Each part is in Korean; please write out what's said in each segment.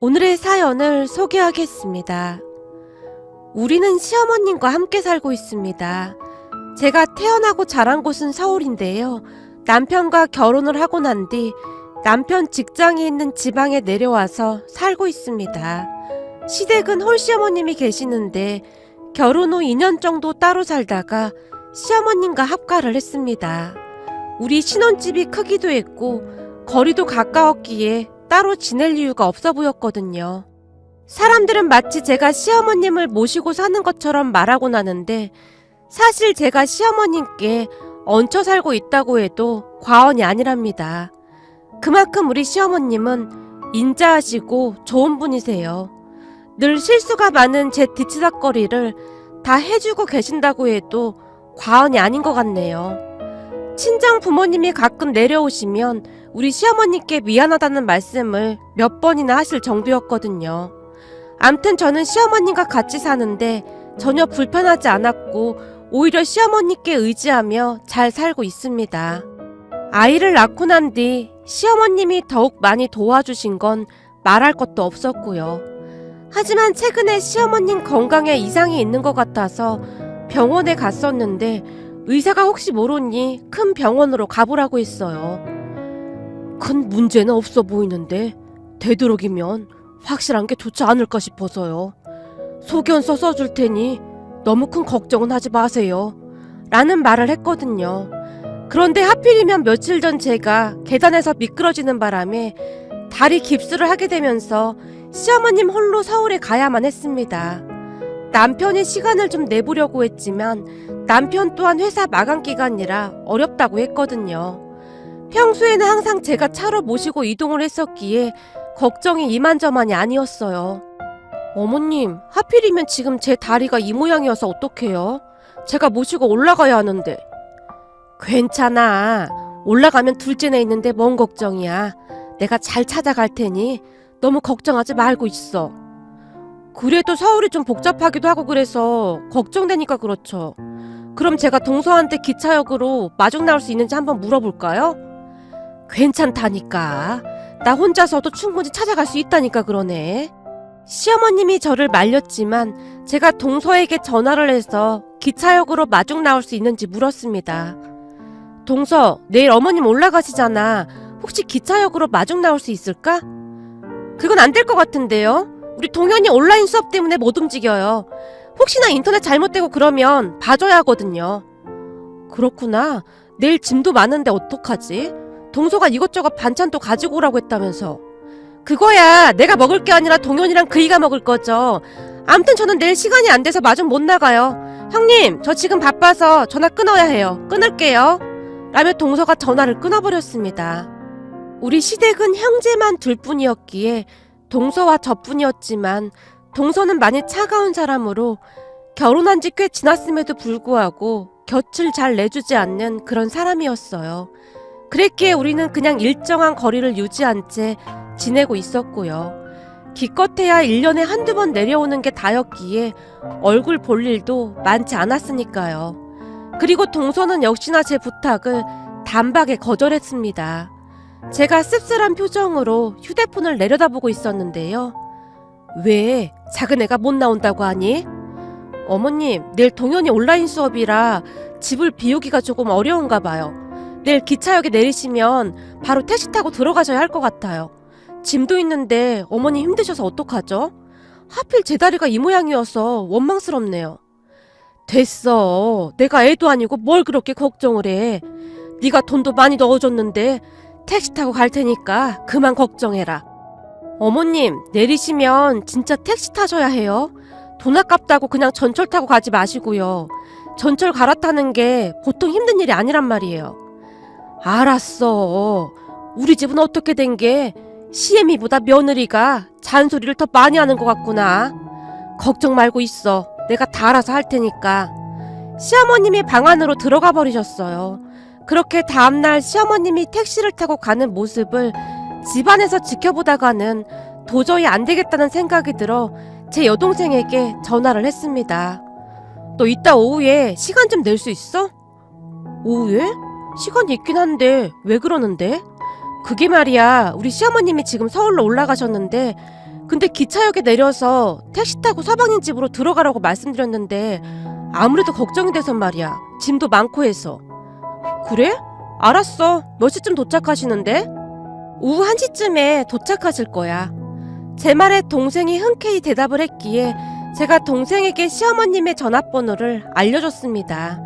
오늘의 사연을 소개하겠습니다. 우리는 시어머님과 함께 살고 있습니다. 제가 태어나고 자란 곳은 서울인데요. 남편과 결혼을 하고 난 뒤 남편 직장이 있는 지방에 내려와서 살고 있습니다. 시댁은 홀시어머님이 계시는데 결혼 후 2년 정도 따로 살다가 시어머님과 합가를 했습니다. 우리 신혼집이 크기도 했고 거리도 가까웠기에 따로 지낼 이유가 없어 보였거든요. 사람들은 마치 제가 시어머님을 모시고 사는 것처럼 말하곤 하는데 사실 제가 시어머님께 얹혀 살고 있다고 해도 과언이 아니랍니다. 그만큼 우리 시어머님은 인자하시고 좋은 분이세요. 늘 실수가 많은 제 뒤치다거리를 다 해주고 계신다고 해도 과언이 아닌 것 같네요. 친정 부모님이 가끔 내려오시면 우리 시어머님께 미안하다는 말씀을 몇 번이나 하실 정도였거든요. 암튼 저는 시어머님과 같이 사는데 전혀 불편하지 않았고 오히려 시어머님께 의지하며 잘 살고 있습니다. 아이를 낳고 난 뒤 시어머님이 더욱 많이 도와주신 건 말할 것도 없었고요. 하지만 최근에 시어머님 건강에 이상이 있는 것 같아서 병원에 갔었는데 의사가 혹시 모르니 큰 병원으로 가보라고 했어요. 큰 문제는 없어 보이는데 되도록이면 확실한 게 좋지 않을까 싶어서요. 소견서 써줄 테니 너무 큰 걱정은 하지 마세요. 라는 말을 했거든요. 그런데 하필이면 며칠 전 제가 계단에서 미끄러지는 바람에 다리 깁스를 하게 되면서 시어머님 홀로 서울에 가야만 했습니다. 남편이 시간을 좀 내보려고 했지만 남편 또한 회사 마감 기간이라 어렵다고 했거든요. 평소에는 항상 제가 차로 모시고 이동을 했었기에 걱정이 이만저만이 아니었어요. 어머님, 하필이면 지금 제 다리가 이 모양이어서 어떡해요? 제가 모시고 올라가야 하는데. 괜찮아. 올라가면 둘째네 있는데 뭔 걱정이야. 내가 잘 찾아갈 테니 너무 걱정하지 말고 있어. 그래도 서울이 좀 복잡하기도 하고 그래서 걱정되니까 그렇죠. 그럼 제가 동서한테 기차역으로 마중 나올 수 있는지 한번 물어볼까요? 괜찮다니까. 나 혼자서도 충분히 찾아갈 수 있다니까 그러네. 시어머님이 저를 말렸지만 제가 동서에게 전화를 해서 기차역으로 마중 나올 수 있는지 물었습니다. 동서, 내일 어머님 올라가시잖아. 혹시 기차역으로 마중 나올 수 있을까? 그건 안 될 것 같은데요. 우리 동현이 온라인 수업 때문에 못 움직여요. 혹시나 인터넷 잘못되고 그러면 봐줘야 하거든요. 그렇구나. 내일 짐도 많은데 어떡하지? 동서가 이것저것 반찬도 가지고 오라고 했다면서. 그거야 내가 먹을 게 아니라 동현이랑 그이가 먹을 거죠. 암튼 저는 내일 시간이 안 돼서 마중 못 나가요. 형님, 저 지금 바빠서 전화 끊어야 해요. 끊을게요. 라며 동서가 전화를 끊어버렸습니다. 우리 시댁은 형제만 둘 뿐이었기에 동서와 저뿐이었지만 동서는 많이 차가운 사람으로 결혼한 지 꽤 지났음에도 불구하고 곁을 잘 내주지 않는 그런 사람이었어요. 그랬기에 우리는 그냥 일정한 거리를 유지한 채 지내고 있었고요. 기껏해야 1년에 한두 번 내려오는 게 다였기에 얼굴 볼 일도 많지 않았으니까요. 그리고 동서는 역시나 제 부탁을 단박에 거절했습니다. 제가 씁쓸한 표정으로 휴대폰을 내려다보고 있었는데요. 왜? 작은 애가 못 나온다고 하니? 어머님, 내일 동현이 온라인 수업이라 집을 비우기가 조금 어려운가 봐요. 내일 기차역에 내리시면 바로 택시 타고 들어가셔야 할 것 같아요. 짐도 있는데 어머니 힘드셔서 어떡하죠? 하필 제 다리가 이 모양이어서 원망스럽네요. 됐어. 내가 애도 아니고 뭘 그렇게 걱정을 해. 네가 돈도 많이 넣어줬는데 택시 타고 갈 테니까 그만 걱정해라. 어머님, 내리시면 진짜 택시 타셔야 해요. 돈 아깝다고 그냥 전철 타고 가지 마시고요. 전철 갈아타는 게 보통 힘든 일이 아니란 말이에요. 알았어. 우리 집은 어떻게 된 게 시애미보다 며느리가 잔소리를 더 많이 하는 것 같구나. 걱정 말고 있어. 내가 다 알아서 할 테니까. 시어머님이 방 안으로 들어가 버리셨어요. 그렇게 다음날 시어머님이 택시를 타고 가는 모습을 집안에서 지켜보다가는 도저히 안 되겠다는 생각이 들어 제 여동생에게 전화를 했습니다. 너 이따 오후에 시간 좀 낼 수 있어? 오후에? 시간이 있긴 한데 왜 그러는데? 그게 말이야, 우리 시어머님이 지금 서울로 올라가셨는데 근데 기차역에 내려서 택시 타고 서방님 집으로 들어가라고 말씀드렸는데 아무래도 걱정이 돼서 말이야. 짐도 많고 해서. 그래? 알았어. 몇 시쯤 도착하시는데? 오후 1시쯤에 도착하실 거야. 제 말에 동생이 흔쾌히 대답을 했기에 제가 동생에게 시어머님의 전화번호를 알려줬습니다.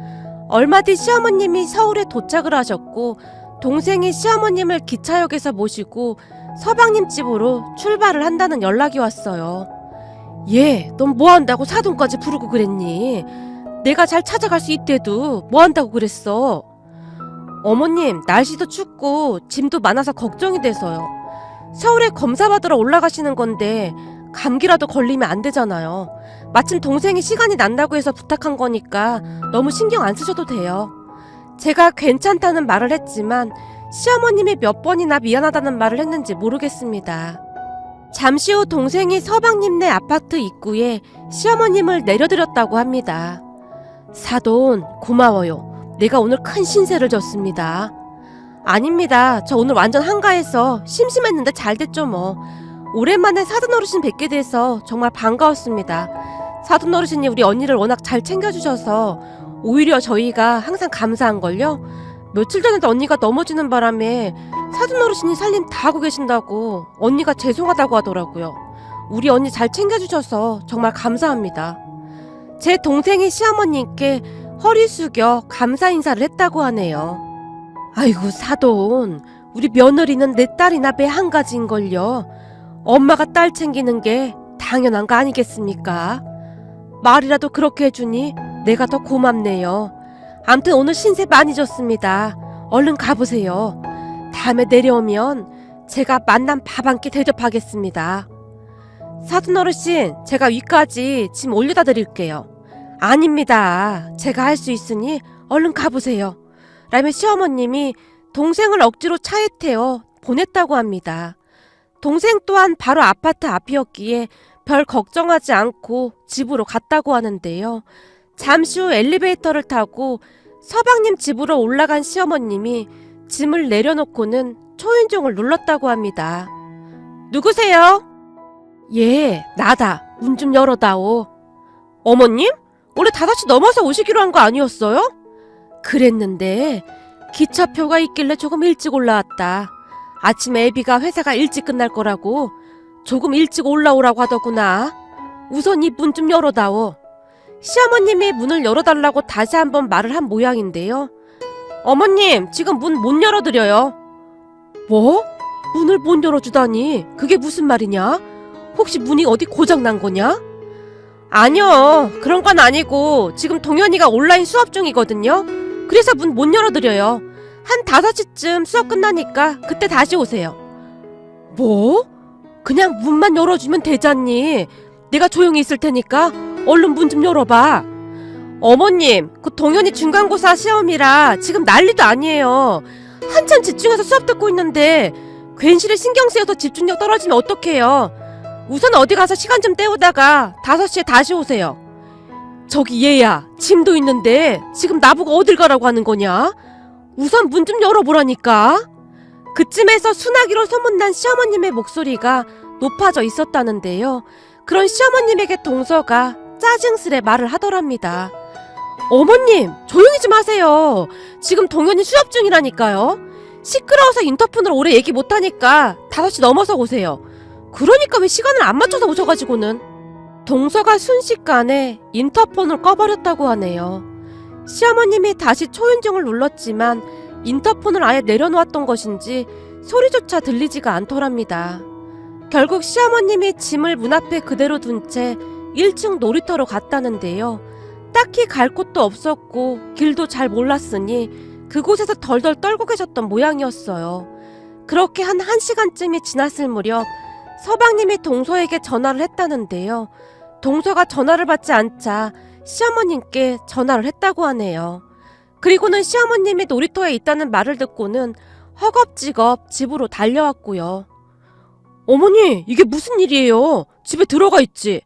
얼마 뒤 시어머님이 서울에 도착을 하셨고 동생이 시어머님을 기차역에서 모시고 서방님 집으로 출발을 한다는 연락이 왔어요. 얘, 넌 뭐한다고 사돈까지 부르고 그랬니? 내가 잘 찾아갈 수 있대도 뭐한다고 그랬어? 어머님, 날씨도 춥고 짐도 많아서 걱정이 돼서요. 서울에 검사받으러 올라가시는 건데 감기라도 걸리면 안 되잖아요. 마침 동생이 시간이 난다고 해서 부탁한 거니까 너무 신경 안 쓰셔도 돼요. 제가 괜찮다는 말을 했지만 시어머님이 몇 번이나 미안하다는 말을 했는지 모르겠습니다. 잠시 후 동생이 서방님네 아파트 입구에 시어머님을 내려드렸다고 합니다. 사돈, 고마워요. 내가 오늘 큰 신세를 졌습니다. 아닙니다. 저 오늘 완전 한가해서 심심했는데 잘 됐죠 뭐. 오랜만에 사돈 어르신 뵙게 돼서 정말 반가웠습니다. 사돈 어르신이 우리 언니를 워낙 잘 챙겨주셔서 오히려 저희가 항상 감사한걸요. 며칠 전에도 언니가 넘어지는 바람에 사돈 어르신이 살림 다 하고 계신다고 언니가 죄송하다고 하더라고요. 우리 언니 잘 챙겨주셔서 정말 감사합니다. 제 동생이 시어머님께 허리 숙여 감사 인사를 했다고 하네요. 아이고 사돈, 우리 며느리는 내 딸이나 배 한 가지인걸요. 엄마가 딸 챙기는 게 당연한 거 아니겠습니까? 말이라도 그렇게 해주니 내가 더 고맙네요. 암튼 오늘 신세 많이 졌습니다. 얼른 가보세요. 다음에 내려오면 제가 만난 밥 한 끼 대접하겠습니다. 사돈 어르신, 제가 위까지 짐 올려다 드릴게요. 아닙니다. 제가 할 수 있으니 얼른 가보세요. 라며 시어머님이 동생을 억지로 차에 태워 보냈다고 합니다. 동생 또한 바로 아파트 앞이었기에 별 걱정하지 않고 집으로 갔다고 하는데요. 잠시 후 엘리베이터를 타고 서방님 집으로 올라간 시어머님이 짐을 내려놓고는 초인종을 눌렀다고 합니다. 누구세요? 예, 나다. 문 좀 열어다오. 어머님? 원래 5시 넘어서 오시기로 한 거 아니었어요? 그랬는데 기차표가 있길래 조금 일찍 올라왔다. 아침에 애비가 회사가 일찍 끝날 거라고 조금 일찍 올라오라고 하더구나. 우선 이 문 좀 열어다오. 시어머님이 문을 열어달라고 다시 한번 말을 한 모양인데요. 어머님, 지금 문 못 열어드려요. 뭐? 문을 못 열어주다니 그게 무슨 말이냐? 혹시 문이 어디 고장난 거냐? 아니요, 그런 건 아니고 지금 동현이가 온라인 수업 중이거든요. 그래서 문 못 열어드려요. 한 5시쯤 수업 끝나니까 그때 다시 오세요. 뭐? 그냥 문만 열어주면 되잖니. 내가 조용히 있을 테니까 얼른 문 좀 열어봐. 어머님, 그 동현이 중간고사 시험이라 지금 난리도 아니에요. 한참 집중해서 수업 듣고 있는데 괜시리 신경 쓰여서 집중력 떨어지면 어떡해요. 우선 어디 가서 시간 좀 때우다가 5시에 다시 오세요. 저기 얘야, 짐도 있는데 지금 나보고 어딜 가라고 하는 거냐? 우선 문 좀 열어보라니까. 그쯤에서 순하기로 소문난 시어머님의 목소리가 높아져 있었다는데요. 그런 시어머님에게 동서가 짜증스레 말을 하더랍니다. 어머님, 조용히 좀 하세요. 지금 동현이 수업 중이라니까요. 시끄러워서 인터폰으로 오래 얘기 못하니까 5시 넘어서 오세요. 그러니까 왜 시간을 안 맞춰서 오셔가지고는. 동서가 순식간에 인터폰을 꺼버렸다고 하네요. 시어머님이 다시 초인종을 눌렀지만 인터폰을 아예 내려놓았던 것인지 소리조차 들리지가 않더랍니다. 결국 시어머님이 짐을 문 앞에 그대로 둔 채 1층 놀이터로 갔다는데요. 딱히 갈 곳도 없었고 길도 잘 몰랐으니 그곳에서 덜덜 떨고 계셨던 모양이었어요. 그렇게 한 1시간쯤이 지났을 무렵 서방님이 동서에게 전화를 했다는데요. 동서가 전화를 받지 않자 시어머님께 전화를 했다고 하네요. 그리고는 시어머님이 놀이터에 있다는 말을 듣고는 허겁지겁 집으로 달려왔고요. 어머니, 이게 무슨 일이에요? 집에 들어가 있지?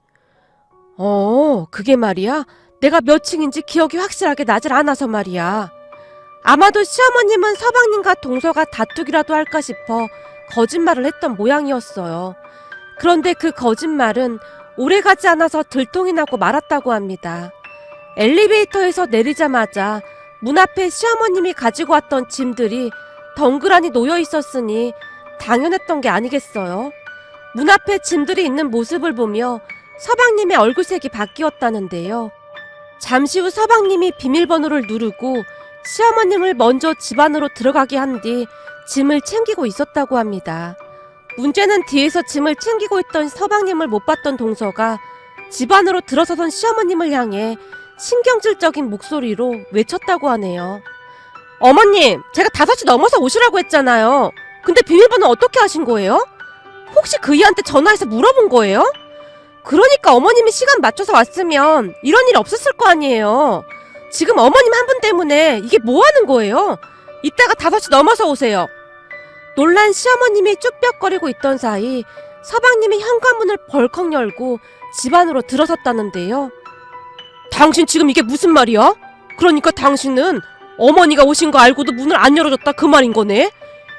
그게 말이야. 내가 몇 층인지 기억이 확실하게 나질 않아서 말이야. 아마도 시어머님은 서방님과 동서가 다투기라도 할까 싶어 거짓말을 했던 모양이었어요. 그런데 그 거짓말은 오래가지 않아서 들통이 나고 말았다고 합니다. 엘리베이터에서 내리자마자 문 앞에 시어머님이 가지고 왔던 짐들이 덩그러니 놓여 있었으니 당연했던 게 아니겠어요? 문 앞에 짐들이 있는 모습을 보며 서방님의 얼굴색이 바뀌었다는데요. 잠시 후 서방님이 비밀번호를 누르고 시어머님을 먼저 집 안으로 들어가게 한 뒤 짐을 챙기고 있었다고 합니다. 문제는 뒤에서 짐을 챙기고 있던 서방님을 못 봤던 동서가 집 안으로 들어서던 시어머님을 향해 신경질적인 목소리로 외쳤다고 하네요. 어머님, 제가 5시 넘어서 오시라고 했잖아요. 근데 비밀번호 어떻게 하신 거예요? 혹시 그이한테 전화해서 물어본 거예요? 그러니까 어머님이 시간 맞춰서 왔으면 이런 일 없었을 거 아니에요. 지금 어머님 한 분 때문에 이게 뭐 하는 거예요? 이따가 5시 넘어서 오세요. 놀란 시어머님이 쭈뼛거리고 있던 사이 서방님이 현관문을 벌컥 열고 집 안으로 들어섰다는데요. 당신 지금 이게 무슨 말이야? 그러니까 당신은 어머니가 오신 거 알고도 문을 안 열어줬다 그 말인 거네?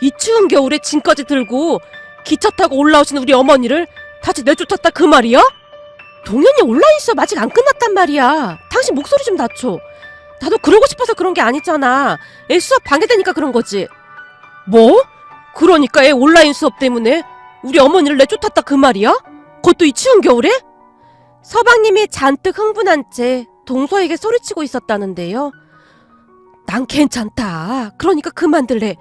이 추운 겨울에 짐까지 들고 기차 타고 올라오신 우리 어머니를 다시 내쫓았다 그 말이야? 동현이 온라인 수업 아직 안 끝났단 말이야. 당신 목소리 좀 낮춰. 나도 그러고 싶어서 그런 게 아니잖아. 애 수업 방해되니까 그런 거지. 뭐? 그러니까 애 온라인 수업 때문에 우리 어머니를 내쫓았다 그 말이야? 그것도 이 추운 겨울에? 서방님이 잔뜩 흥분한 채 동서에게 소리치고 있었다는데요. 난 괜찮다. 그러니까 그만들래.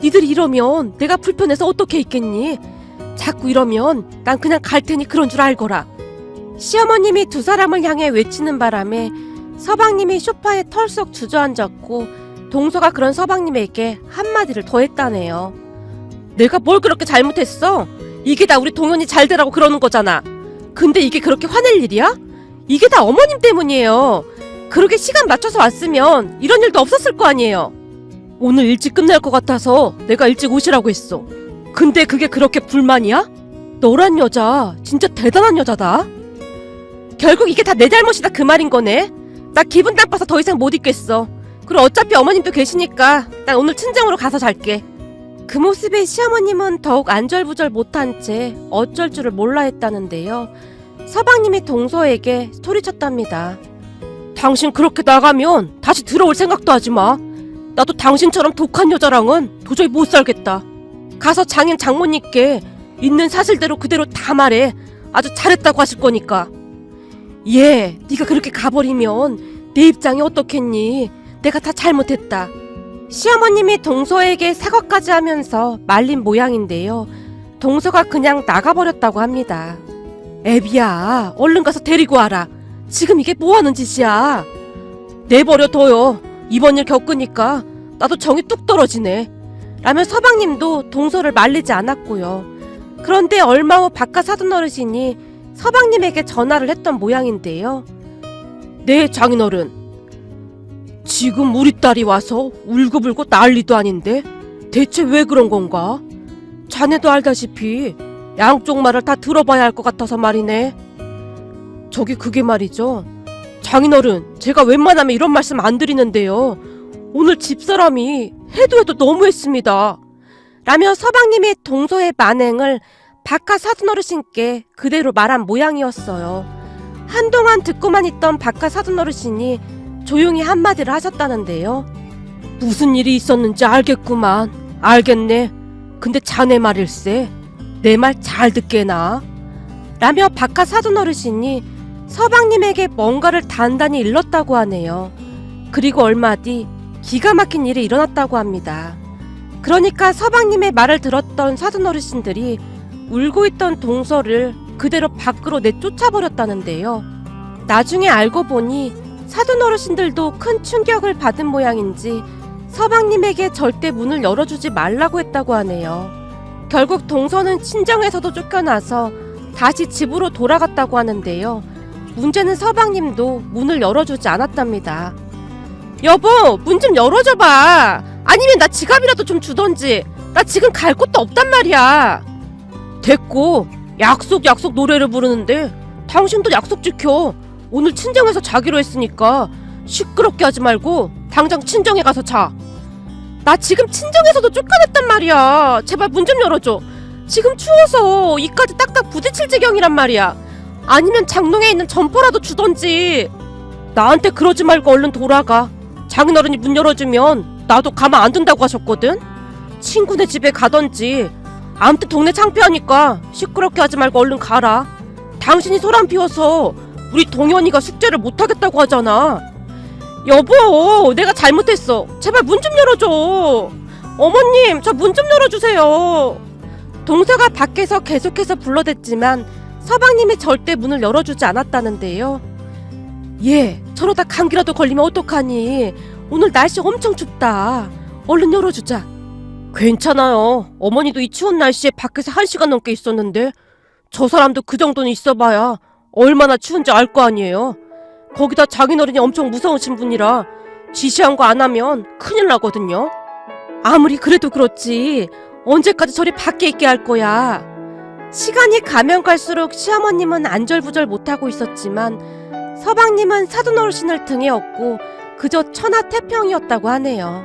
니들이 이러면 내가 불편해서 어떻게 있겠니? 자꾸 이러면 난 그냥 갈 테니 그런 줄 알거라. 시어머님이 두 사람을 향해 외치는 바람에 서방님이 소파에 털썩 주저앉았고 동서가 그런 서방님에게 한마디를 더 했다네요. 내가 뭘 그렇게 잘못했어? 이게 다 우리 동현이 잘 되라고 그러는 거잖아. 근데 이게 그렇게 화낼 일이야? 이게 다 어머님 때문이에요. 그렇게 시간 맞춰서 왔으면 이런 일도 없었을 거 아니에요. 오늘 일찍 끝날 것 같아서 내가 일찍 오시라고 했어. 근데 그게 그렇게 불만이야? 너란 여자 진짜 대단한 여자다. 결국 이게 다 내 잘못이다 그 말인 거네. 나 기분 나빠서 더 이상 못 있겠어. 그리고 어차피 어머님도 계시니까 난 오늘 친정으로 가서 잘게. 그 모습에 시어머님은 더욱 안절부절 못한 채 어쩔 줄을 몰라 했다는데요. 서방님이 동서에게 소리쳤답니다. 당신 그렇게 나가면 다시 들어올 생각도 하지 마. 나도 당신처럼 독한 여자랑은 도저히 못 살겠다. 가서 장인 장모님께 있는 사실대로 그대로 다 말해. 아주 잘했다고 하실 거니까. 예, 네가 그렇게 가버리면 내 입장이 어떻겠니? 내가 다 잘못했다. 시어머님이 동서에게 사과까지 하면서 말린 모양인데요. 동서가 그냥 나가버렸다고 합니다. 애비야, 얼른 가서 데리고 와라. 지금 이게 뭐하는 짓이야? 내버려둬요. 이번 일 겪으니까 나도 정이 뚝 떨어지네. 라며 서방님도 동서를 말리지 않았고요. 그런데 얼마 후 바깥 사돈어르신이 서방님에게 전화를 했던 모양인데요. 네, 장인어른. 지금 우리 딸이 와서 울고불고 난리도 아닌데 대체 왜 그런 건가? 자네도 알다시피 양쪽 말을 다 들어봐야 할 것 같아서 말이네. 저기 그게 말이죠. 장인어른, 제가 웬만하면 이런 말씀 안 드리는데요. 오늘 집사람이 해도 너무했습니다. 라며 서방님의 동서의 만행을 바깥 사돈어르신께 그대로 말한 모양이었어요. 한동안 듣고만 있던 바깥 사돈어르신이 조용히 한마디를 하셨다는데요. 무슨 일이 있었는지 알겠구만. 알겠네. 근데 자네 말일세. 내 말 잘 듣게나. 라며 바깥 사돈어르신이 서방님에게 뭔가를 단단히 일렀다고 하네요. 그리고 얼마 뒤 기가 막힌 일이 일어났다고 합니다. 그러니까 서방님의 말을 들었던 사돈어르신들이 울고 있던 동서를 그대로 밖으로 내쫓아버렸다는데요. 나중에 알고 보니 사돈어르신들도 큰 충격을 받은 모양인지 서방님에게 절대 문을 열어주지 말라고 했다고 하네요. 결국 동서는 친정에서도 쫓겨나서 다시 집으로 돌아갔다고 하는데요. 문제는 서방님도 문을 열어주지 않았답니다. 여보, 문 좀 열어줘봐. 아니면 나 지갑이라도 좀 주던지. 나 지금 갈 곳도 없단 말이야. 됐고, 약속 노래를 부르는데 당신도 약속 지켜. 오늘 친정에서 자기로 했으니까 시끄럽게 하지 말고 당장 친정에 가서 자. 나 지금 친정에서도 쫓겨났단 말이야. 제발 문 좀 열어줘. 지금 추워서 이까지 딱딱 부딪힐 지경이란 말이야. 아니면 장롱에 있는 점퍼라도 주던지. 나한테 그러지 말고 얼른 돌아가. 장인어른이 문 열어주면 나도 가만 안 둔다고 하셨거든. 친구네 집에 가던지. 아무튼 동네 창피하니까 시끄럽게 하지 말고 얼른 가라. 당신이 소란 피워서 우리 동현이가 숙제를 못하겠다고 하잖아. 여보, 내가 잘못했어. 제발 문 좀 열어줘. 어머님, 저 문 좀 열어주세요. 동서가 밖에서 계속해서 불러댔지만 서방님이 절대 문을 열어주지 않았다는데요. 얘, 저러다 감기라도 걸리면 어떡하니? 오늘 날씨 엄청 춥다. 얼른 열어주자. 괜찮아요. 어머니도 이 추운 날씨에 밖에서 1시간 넘게 있었는데 저 사람도 그 정도는 있어봐야 얼마나 추운지 알 거 아니에요. 거기다 장인어른이 엄청 무서우신 분이라 지시한 거 안 하면 큰일 나거든요. 아무리 그래도 그렇지 언제까지 저리 밖에 있게 할 거야. 시간이 가면 갈수록 시어머님은 안절부절 못하고 있었지만 서방님은 사돈어르신을 등에 업고 그저 천하태평이었다고 하네요.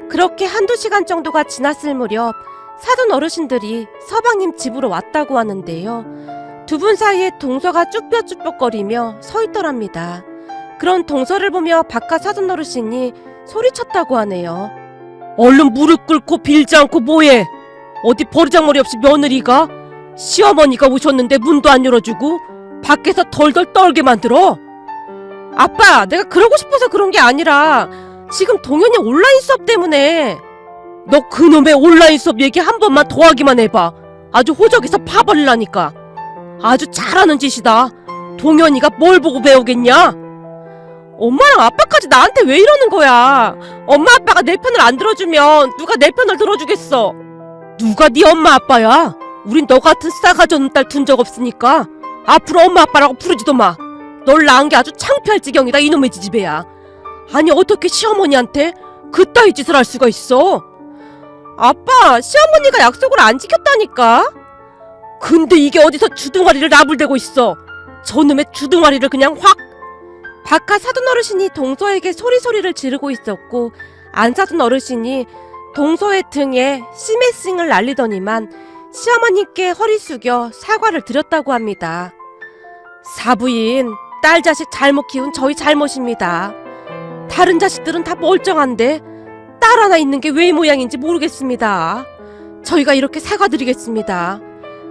그렇게 한두 시간 정도가 지났을 무렵 사돈어르신들이 서방님 집으로 왔다고 하는데요. 두 분 사이에 동서가 쭈뼛쭈뼛거리며 서 있더랍니다. 그런 동서를 보며 바깥 사돈어르신이 소리쳤다고 하네요. 얼른 무릎 꿇고 빌지 않고 뭐해? 어디 버르장머리 없이 며느리가? 시어머니가 오셨는데 문도 안 열어주고 밖에서 덜덜 떨게 만들어? 아빠, 내가 그러고 싶어서 그런 게 아니라 지금 동현이 온라인 수업 때문에. 너 그놈의 온라인 수업 얘기 한 번만 더 하기만 해봐. 아주 호적에서 파버리라니까. 아주 잘하는 짓이다. 동현이가 뭘 보고 배우겠냐? 엄마랑 아빠까지 나한테 왜 이러는 거야? 엄마 아빠가 내 편을 안 들어주면 누가 내 편을 들어주겠어? 누가 네 엄마 아빠야? 우린 너 같은 싸가지 없는 딸 둔 적 없으니까 앞으로 엄마 아빠라고 부르지도 마. 널 낳은 게 아주 창피할 지경이다, 이놈의 지지배야. 아니 어떻게 시어머니한테 그따위 짓을 할 수가 있어? 아빠, 시어머니가 약속을 안 지켰다니까? 근데 이게 어디서 주둥아리를 나불대고 있어. 저놈의 주둥아리를 그냥 확. 바깥 사돈어르신이 동서에게 소리소리를 지르고 있었고 안사돈어르신이 동서의 등에 시메싱을 날리더니만 시어머니께 허리 숙여 사과를 드렸다고 합니다. 사부인, 딸 자식 잘못 키운 저희 잘못입니다. 다른 자식들은 다 멀쩡한데 딸 하나 있는 게 왜 모양인지 모르겠습니다. 저희가 이렇게 사과드리겠습니다.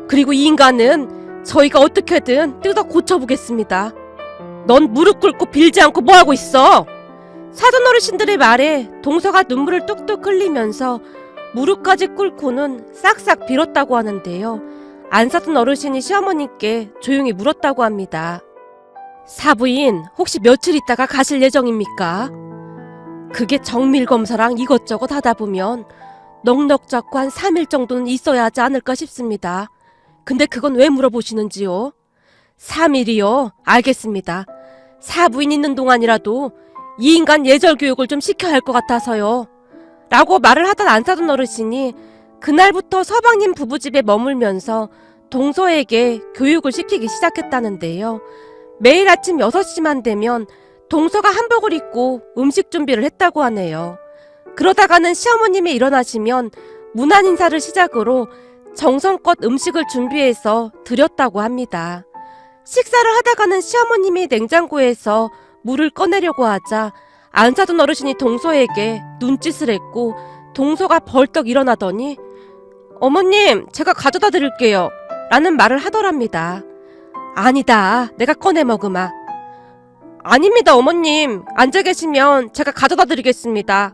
그리고 이 인간은 저희가 어떻게든 뜯어 고쳐보겠습니다. 넌 무릎 꿇고 빌지 않고 뭐하고 있어? 사돈어르신들의 말에 동서가 눈물을 뚝뚝 흘리면서 무릎까지 꿇고는 싹싹 빌었다고 하는데요. 안사돈 어르신이 시어머니께 조용히 물었다고 합니다. 사부인, 혹시 며칠 있다가 가실 예정입니까? 그게 정밀검사랑 이것저것 하다 보면 넉넉 잡고 한 3일 정도는 있어야 하지 않을까 싶습니다. 근데 그건 왜 물어보시는지요? 3일이요? 알겠습니다. 사부인 있는 동안이라도 이 인간 예절 교육을 좀 시켜야 할 것 같아서요. 라고 말을 하던 안사돈 어르신이 그날부터 서방님 부부집에 머물면서 동서에게 교육을 시키기 시작했다는데요. 매일 아침 6시만 되면 동서가 한복을 입고 음식 준비를 했다고 하네요. 그러다가는 시어머님이 일어나시면 문안 인사를 시작으로 정성껏 음식을 준비해서 드렸다고 합니다. 식사를 하다가는 시어머님이 냉장고에서 물을 꺼내려고 하자 안사돈 어르신이 동서에게 눈짓을 했고 동서가 벌떡 일어나더니 어머님, 제가 가져다 드릴게요 라는 말을 하더랍니다. 아니다, 내가 꺼내 먹으마. 아닙니다 어머님, 앉아 계시면 제가 가져다 드리겠습니다.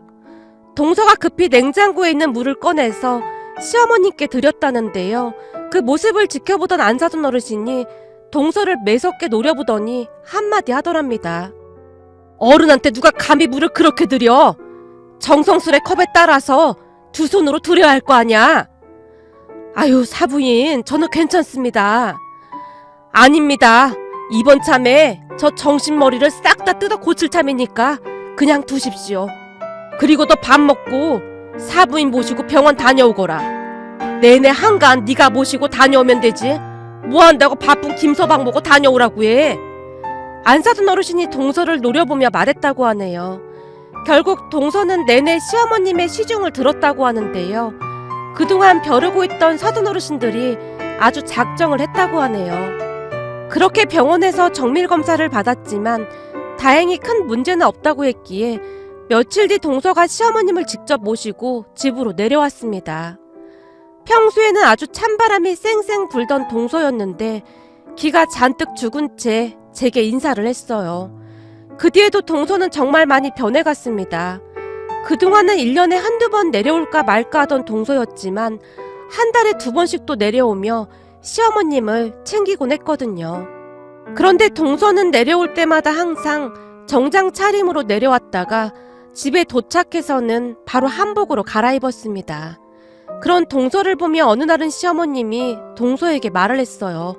동서가 급히 냉장고에 있는 물을 꺼내서 시어머님께 드렸다는데요. 그 모습을 지켜보던 안사돈 어르신이 동서를 매섭게 노려보더니 한마디 하더랍니다. 어른한테 누가 감히 물을 그렇게 드려? 정성스레 컵에 따라서 두 손으로 드려야 할 거 아냐? 아유 사부인, 저는 괜찮습니다. 아닙니다. 이번 참에 저 정신머리를 싹 다 뜯어 고칠 참이니까 그냥 두십시오. 그리고 너 밥 먹고 사부인 모시고 병원 다녀오거라. 내내 한간 네가 모시고 다녀오면 되지. 뭐한다고 바쁜 김서방 보고 다녀오라고 해. 안사돈 어르신이 동서를 노려보며 말했다고 하네요. 결국 동서는 내내 시어머님의 시중을 들었다고 하는데요. 그동안 벼르고 있던 사돈 어르신들이 아주 작정을 했다고 하네요. 그렇게 병원에서 정밀 검사를 받았지만 다행히 큰 문제는 없다고 했기에 며칠 뒤 동서가 시어머님을 직접 모시고 집으로 내려왔습니다. 평소에는 아주 찬바람이 쌩쌩 불던 동서였는데 기가 잔뜩 죽은 채 제게 인사를 했어요. 그 뒤에도 동서는 정말 많이 변해갔습니다. 그동안은 1년에 한두 번 내려올까 말까 하던 동서였지만 한 달에 2번씩도 내려오며 시어머님을 챙기곤 했거든요. 그런데 동서는 내려올 때마다 항상 정장 차림으로 내려왔다가 집에 도착해서는 바로 한복으로 갈아입었습니다. 그런 동서를 보며 어느 날은 시어머님이 동서에게 말을 했어요.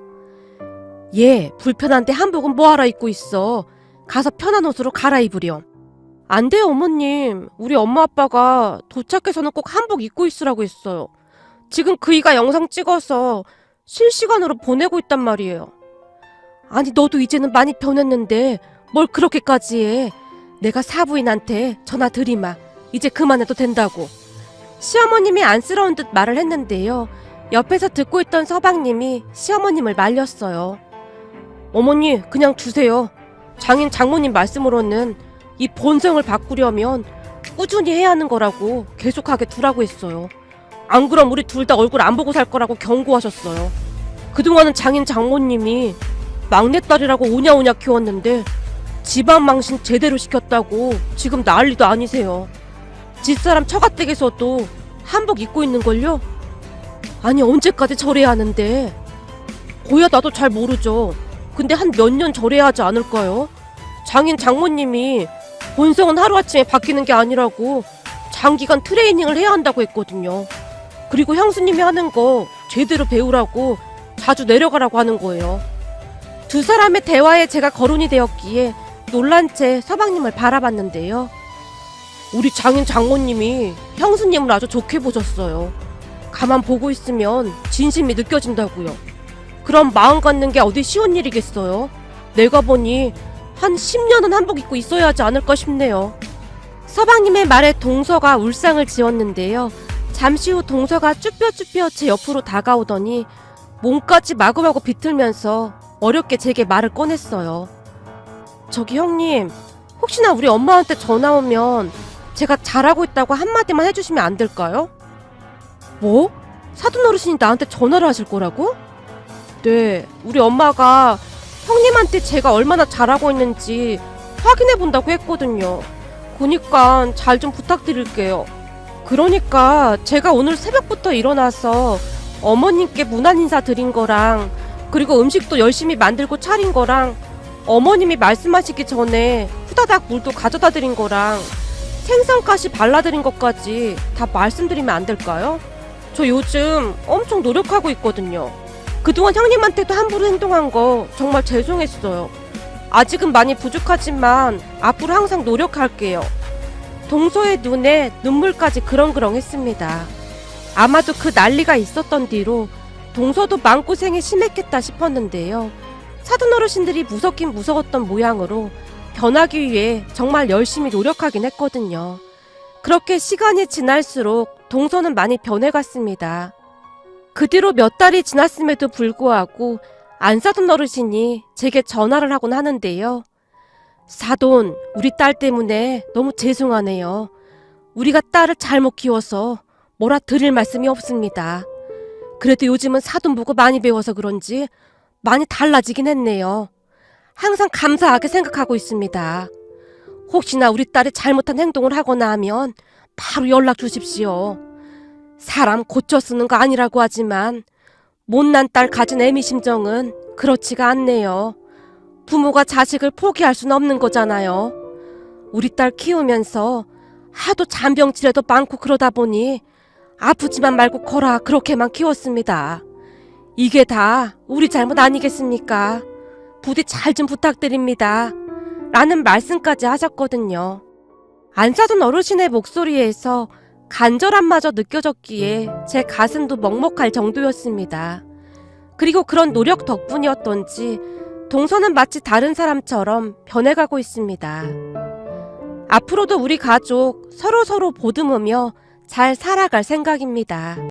얘 불편한데 한복은 뭐하러 입고 있어? 가서 편한 옷으로 갈아입으렴. 안 돼요 어머님. 우리 엄마 아빠가 도착해서는 꼭 한복 입고 있으라고 했어요. 지금 그이가 영상 찍어서 실시간으로 보내고 있단 말이에요. 아니 너도 이제는 많이 변했는데 뭘 그렇게까지 해. 내가 사부인한테 전화 드리마. 이제 그만해도 된다고. 시어머님이 안쓰러운 듯 말을 했는데요. 옆에서 듣고 있던 서방님이 시어머님을 말렸어요. 어머니 그냥 두세요. 장모님 말씀으로는 이 본성을 바꾸려면 꾸준히 해야 하는 거라고 계속하게 두라고 했어요. 안 그럼 우리 둘 다 얼굴 안 보고 살 거라고 경고하셨어요. 그동안은 장모님이 막내딸이라고 오냐오냐 키웠는데 집안 망신 제대로 시켰다고 지금 난리도 아니세요. 집사람 처가댁에서도 한복 입고 있는걸요? 아니 언제까지 절해야 하는데. 고야 나도 잘 모르죠. 근데 한 몇 년 절해야 하지 않을까요? 장모님이 본성은 하루아침에 바뀌는 게 아니라고 장기간 트레이닝을 해야 한다고 했거든요. 그리고 형수님이 하는 거 제대로 배우라고 자주 내려가라고 하는 거예요. 두 사람의 대화에 제가 거론이 되었기에 놀란 채 서방님을 바라봤는데요. 우리 장모님이 형수님을 아주 좋게 보셨어요. 가만 보고 있으면 진심이 느껴진다고요. 그럼 마음 갖는 게 어디 쉬운 일이겠어요? 내가 보니 한 10년은 한복 입고 있어야 하지 않을까 싶네요. 서방님의 말에 동서가 울상을 지었는데요. 잠시 후 동서가 쭈뼛쭈뼛 제 옆으로 다가오더니 몸까지 마구마구 비틀면서 어렵게 제게 말을 꺼냈어요. 저기 형님, 혹시나 우리 엄마한테 전화 오면 제가 잘하고 있다고 한마디만 해주시면 안 될까요? 뭐? 사돈 어르신이 나한테 전화를 하실 거라고? 네, 우리 엄마가 형님한테 제가 얼마나 잘하고 있는지 확인해 본다고 했거든요. 그니까 잘 좀 부탁드릴게요. 그러니까 제가 오늘 새벽부터 일어나서 어머님께 문안 인사 드린 거랑 그리고 음식도 열심히 만들고 차린 거랑 어머님이 말씀하시기 전에 후다닥 물도 가져다 드린 거랑 생선가시 발라드린 것까지 다 말씀드리면 안 될까요? 저 요즘 엄청 노력하고 있거든요. 그동안 형님한테도 함부로 행동한 거 정말 죄송했어요. 아직은 많이 부족하지만 앞으로 항상 노력할게요. 동서의 눈에 눈물까지 그렁그렁했습니다. 아마도 그 난리가 있었던 뒤로 동서도 마음고생이 심했겠다 싶었는데요. 사돈 어르신들이 무섭긴 무서웠던 모양으로 변하기 위해 정말 열심히 노력하긴 했거든요. 그렇게 시간이 지날수록 동서는 많이 변해갔습니다. 그 뒤로 몇 달이 지났음에도 불구하고 안사돈 어르신이 제게 전화를 하곤 하는데요. 사돈, 우리 딸 때문에 너무 죄송하네요. 우리가 딸을 잘못 키워서 뭐라 드릴 말씀이 없습니다. 그래도 요즘은 사돈 보고 많이 배워서 그런지 많이 달라지긴 했네요. 항상 감사하게 생각하고 있습니다. 혹시나 우리 딸이 잘못한 행동을 하거나 하면 바로 연락 주십시오. 사람 고쳐 쓰는 거 아니라고 하지만 못난 딸 가진 애미 심정은 그렇지가 않네요. 부모가 자식을 포기할 수는 없는 거잖아요. 우리 딸 키우면서 하도 잔병치레도 많고 그러다 보니 아프지만 말고 거라 그렇게만 키웠습니다. 이게 다 우리 잘못 아니겠습니까? 부디 잘 좀 부탁드립니다. 라는 말씀까지 하셨거든요. 안사돈 어르신의 목소리에서 간절함마저 느껴졌기에 제 가슴도 먹먹할 정도였습니다. 그리고 그런 노력 덕분이었던지 동서는 마치 다른 사람처럼 변해가고 있습니다. 앞으로도 우리 가족 서로서로 보듬으며 잘 살아갈 생각입니다.